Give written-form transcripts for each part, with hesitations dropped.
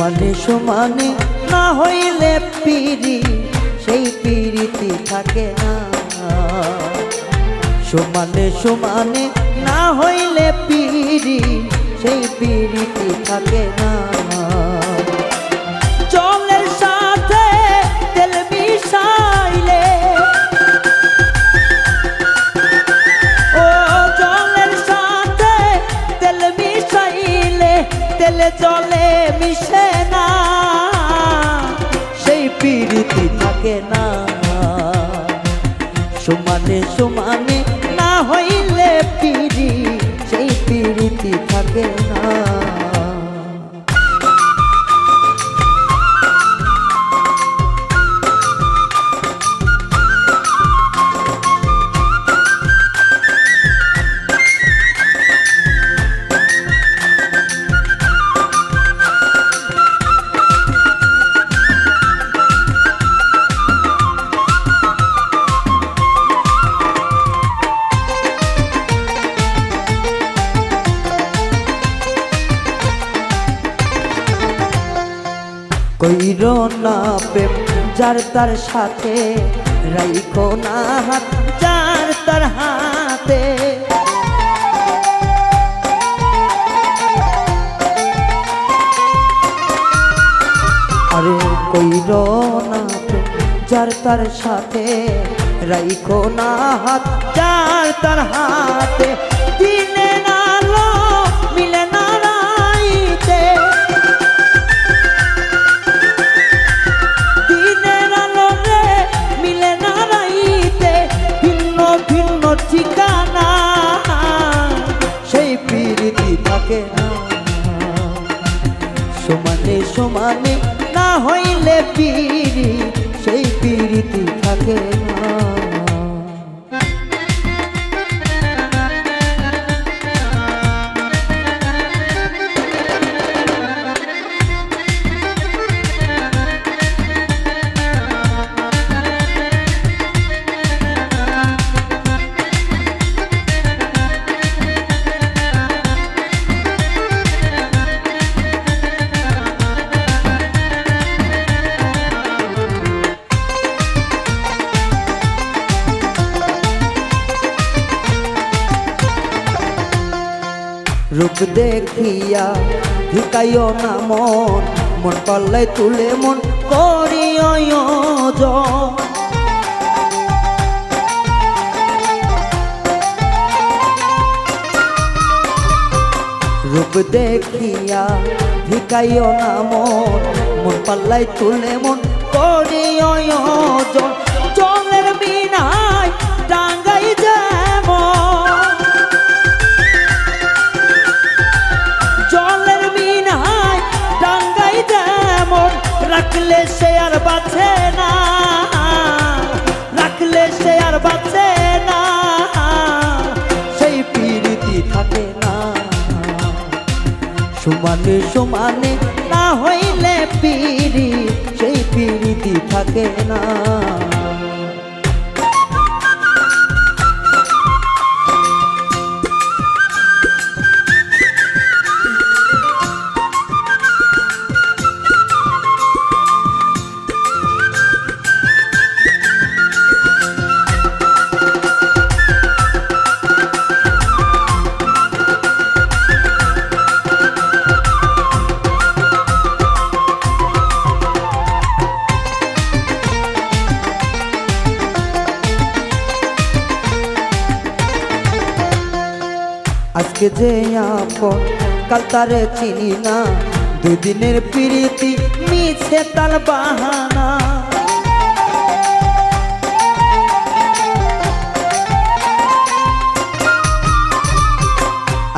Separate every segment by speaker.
Speaker 1: সমানে সমানে না হইলে পিরি সেই পিরিতি থাকে না। সমানে সমানে না হইলে পিরি সেই পিরিতি থাকে না। জলের সাথে তেল মিশাইলে, ও জলের সাথে তেল মিশাইলে তেলে জলে মিশে না, সেই পিরিতি থাকে না। সমানে সমানে না হইলে পিরি সেই পিরিতি থাকে না। কইরো না প্রেম যার তার সাথে, রাইখো না হাত যার তার হাতে। আরে কইরো না প্রেম যার তার সাথে, রাইখো না হাত যার তার হাতে। দিনে না আলো মিলে না রাইতে, ঠিকানা সেই পিরিতি থাকে না। সমানে সমানে না হইলে পিরি সেই পিরিতি থাকে না। রূপ দেখিয়া ঢিকাইও না মন, মন পাল্লাই তুলে মন করিও জন। রূপ দেখিয়া ঢিকাইও না মন, মন পাল্লাই তুলে মন করিও জন। জলের বিনায় ডাঙ্গাই যেমন, জলের বিনায় ডাঙ্গাই যেমন, রাখলে সে আর বাঁচে না, রাখলে সে আর বাঁচে না, সেই পিরিতি থাকে না। সমানে সমানে না হইলে পিরি সেই পিরিতি থাকে না। আজকে যে আপন কাল তারে চিনি না, দুদিনের প্রীতি মিছে তার বাহানা।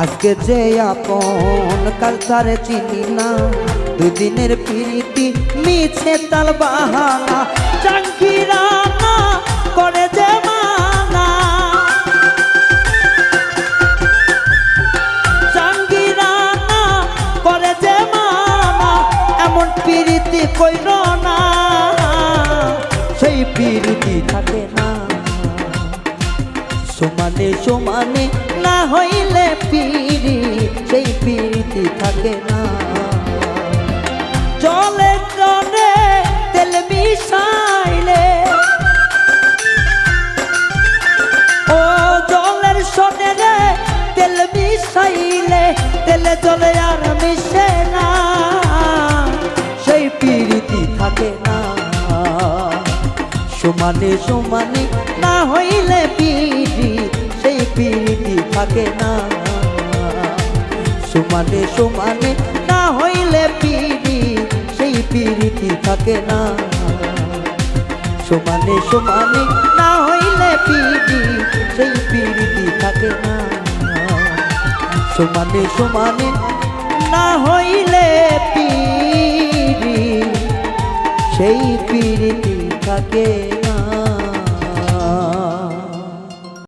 Speaker 1: আজকে যে আপন কাল তারে চিনি না, দুদিনের প্রীতি মিছে তার বাহানা। জাঙ্গিরা না করে যে মানা, পিরিতি কইর না সেই পিরিতি থাকে না। সমানে সমানে না হইলে পিরি সেই পিরিতি থাকে না। জলে জলে তেল মিশাইলে, ও জলের সনে রে তেল মিশাইলে তেলে জলে আর মিশে না, সেই প্রীতি থাকে না। সমানে সমানে না হইলে প্রীতি, সেই প্রীতি থাকে না। সমানে সমানে না হইলে প্রীতি, সেই প্রীতি থাকে না। সমানে সমানে না হইলে প্রীতি, সেই প্রীতি থাকে না। সমানে সমানে না হইলে প্রীতি, সেই প্রীতি থাকে।